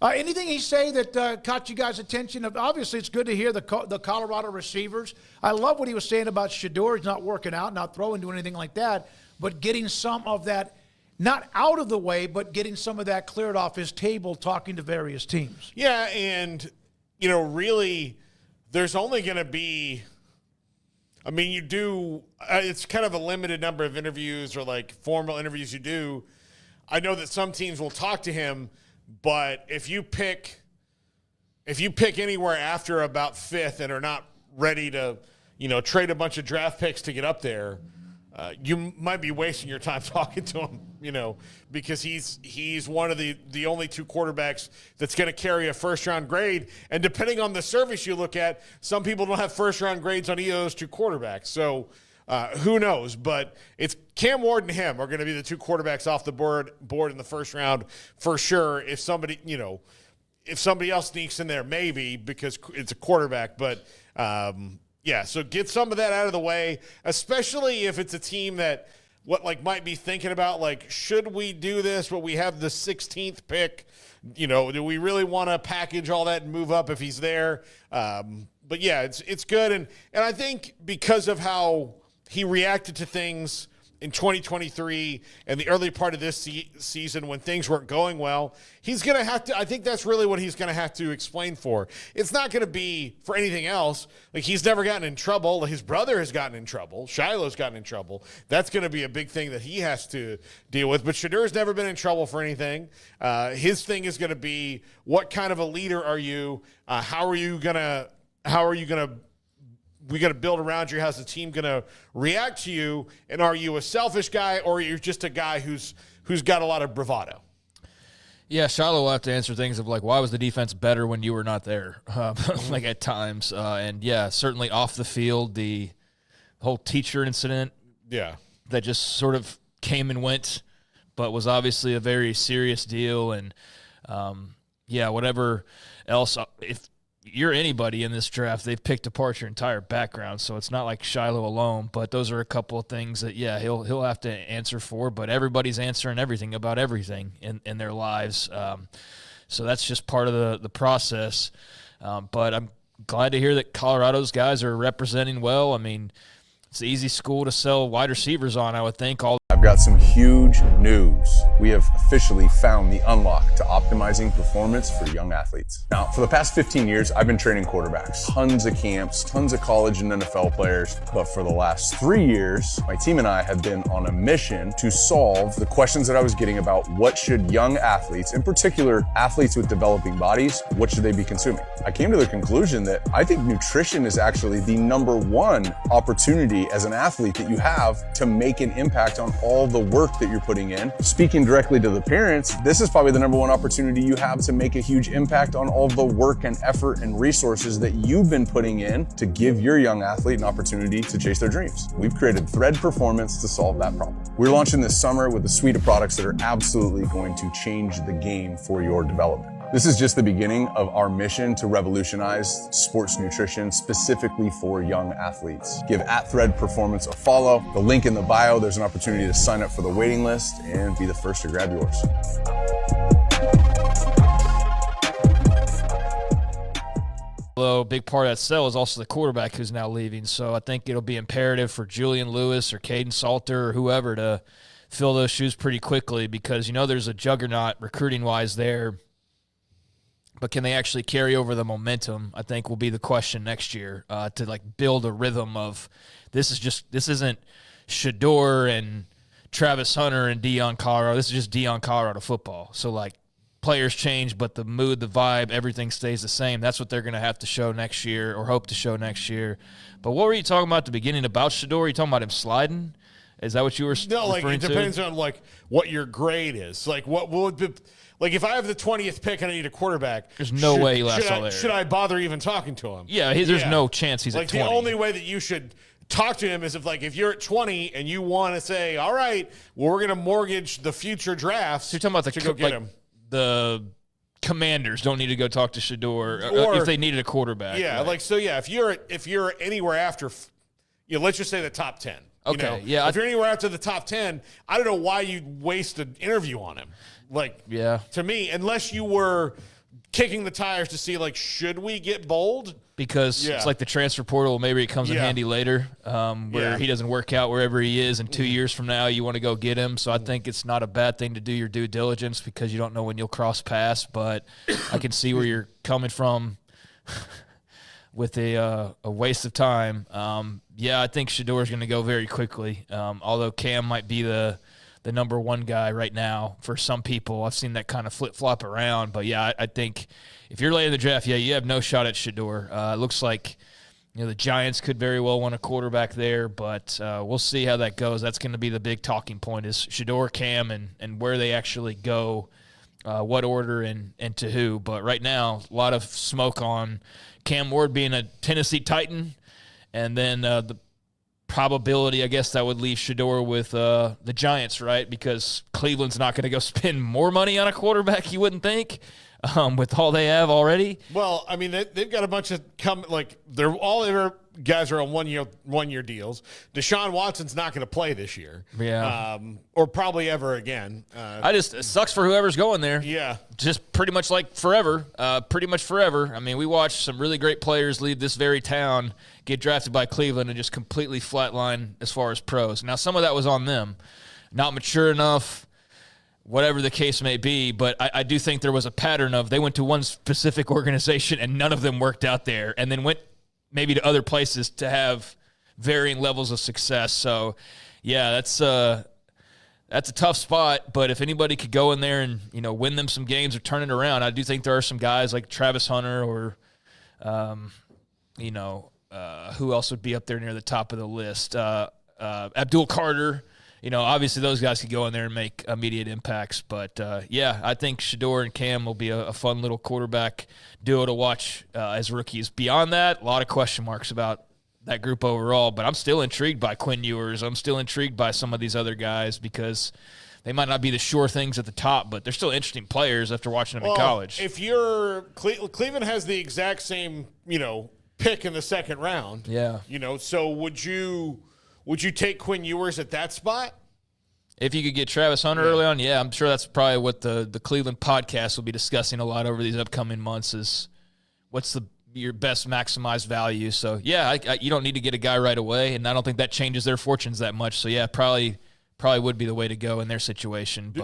Anything he say that caught you guys' attention? Obviously, it's good to hear the Colorado receivers. I love what he was saying about Shedeur. He's not working out, not throwing, doing anything like that, but getting some of that, not out of the way, but getting some of that cleared off his table, talking to various teams. Yeah, and, really, there's only going to be – it's kind of a limited number of interviews or, formal interviews you do. I know that some teams will talk to him, but if you pick anywhere after about fifth and are not ready to, trade a bunch of draft picks to get up there, you might be wasting your time talking to him, because he's one of the only two quarterbacks that's going to carry a first-round grade. And depending on the service you look at, some people don't have first-round grades on either of those two quarterbacks. So who knows? But it's Cam Ward and him are going to be the two quarterbacks off the board in the first round for sure. If somebody else sneaks in there, maybe, because it's a quarterback. But yeah, so get some of that out of the way, especially if it's a team that might be thinking about, should we do this, but we have the 16th pick? Do we really want to package all that and move up if he's there? But yeah, it's good. And I think because of how he reacted to things in 2023 and the early part of this season when things weren't going well, he's going to have to – I think that's really what he's going to have to explain for. It's not going to be for anything else. He's never gotten in trouble. His brother has gotten in trouble. Shiloh's gotten in trouble. That's going to be a big thing that he has to deal with. But Shedeur's never been in trouble for anything. His thing is going to be, what kind of a leader are you? How are you going to we got to build around you? How's the team going to react to you? And are you a selfish guy, or are you just a guy who's got a lot of bravado? Yeah, Shiloh will have to answer things of why was the defense better when you were not there? At times. And yeah, certainly off the field, the whole teacher incident. Yeah. That just sort of came and went, but was obviously a very serious deal. And whatever else, if you're anybody in this draft, they've picked apart your entire background, so it's not like Shiloh alone. But those are a couple of things that, he'll have to answer for. But everybody's answering everything about everything in their lives, so that's just part of the process. But I'm glad to hear that Colorado's guys are representing well. I mean, it's an easy school to sell wide receivers on, I would think. I've got some huge news. We have officially found the unlock to optimizing performance for young athletes. Now, for the past 15 years, I've been training quarterbacks, tons of camps, tons of college and NFL players. But for the last 3 years, my team and I have been on a mission to solve the questions that I was getting about what should young athletes, in particular athletes with developing bodies, what should they be consuming? I came to the conclusion that I think nutrition is actually the number one opportunity as an athlete that you have to make an impact on all the work that you're putting in. Speaking directly to the parents, this is probably the number one opportunity you have to make a huge impact on all the work and effort and resources that you've been putting in to give your young athlete an opportunity to chase their dreams. We've created Thread Performance to solve that problem. We're launching this summer with a suite of products that are absolutely going to change the game for your development. This is just the beginning of our mission to revolutionize sports nutrition specifically for young athletes. Give @Thread Performance a follow. The link in the bio, there's an opportunity to sign up for the waiting list and be the first to grab yours. A big part of that sell is also the quarterback who's now leaving. So I think it'll be imperative for Julian Lewis or Caden Salter or whoever to fill those shoes pretty quickly, because there's a juggernaut recruiting-wise there. But can they actually carry over the momentum, I think, will be the question next year, to build a rhythm of this isn't Shedeur and Travis Hunter and Deion Colorado. This is just Deion Colorado football. So players change, but the mood, the vibe, everything stays the same. That's what they're going to have to show next year, or hope to show next year. But what were you talking about at the beginning about Shedeur? Are you talking about him sliding? Is that what you were referring to? It depends on what your grade is. What would be, if I have the 20th pick and I need a quarterback, there's no way he lasts all there. Should I bother even talking to him? Yeah, there's no chance he's at 20. The only way that you should talk to him is if you're at 20 and you want to say, all right, well, we're going to mortgage the future drafts. So you're talking about go get him. The Commanders don't need to go talk to Shedeur or if they needed a quarterback. Yeah, right? If you're anywhere after, let's just say the top 10. Okay, if you're anywhere after the top 10, I don't know why you'd waste an interview on him. Like, Yeah. to me, unless you were kicking the tires to see, like, should we get bold? Because it's like the transfer portal. Maybe it comes in handy later, where he doesn't work out wherever he is, and 2 years from now you want to go get him. So I think it's not a bad thing to do your due diligence because you don't know when you'll cross paths. But I can see where you're coming from with a waste of time. I think Shedeur's going to go very quickly. Although Cam might be the number one guy right now for some people. I've seen that kind of flip-flop around. But, I think if you're late in the draft, you have no shot at Shedeur. It looks like the Giants could very well want a quarterback there, but we'll see how that goes. That's going to be the big talking point is Shedeur, Cam, and where they actually go, what order and to who. But right now, a lot of smoke on Cam Ward being a Tennessee Titan, and then the probability, I guess, that would leave Shedeur with the Giants, right? Because Cleveland's not going to go spend more money on a quarterback, you wouldn't think, with all they have already. Well, I mean, they've got a bunch of they're all their guys are on one year deals. Deshaun Watson's not going to play this year, or probably ever again. It sucks for whoever's going there. Yeah, just pretty much like forever. Pretty much forever. I mean, we watched some really great players leave this very town, get drafted by Cleveland, and just completely flatline as far as pros. Now, some of that was on them, not mature enough, whatever the case may be, but I do think there was a pattern of they went to one specific organization and none of them worked out there, and then went maybe to other places to have varying levels of success. So, that's a tough spot, but if anybody could go in there and, win them some games or turn it around, I do think there are some guys like Travis Hunter or, who else would be up there near the top of the list? Abdul Carter. Obviously those guys could go in there and make immediate impacts. But, I think Shedeur and Cam will be a fun little quarterback duo to watch as rookies. Beyond that, a lot of question marks about that group overall. But I'm still intrigued by Quinn Ewers. I'm still intrigued by some of these other guys because they might not be the sure things at the top, but they're still interesting players after watching them in college. If you're Cleveland has the exact same, pick in the second round. Yeah. So would you take Quinn Ewers at that spot? If you could get Travis Hunter early on, I'm sure that's probably what the Cleveland podcast will be discussing a lot over these upcoming months is what's your best maximized value. So, you don't need to get a guy right away, and I don't think that changes their fortunes that much. So, probably would be the way to go in their situation. But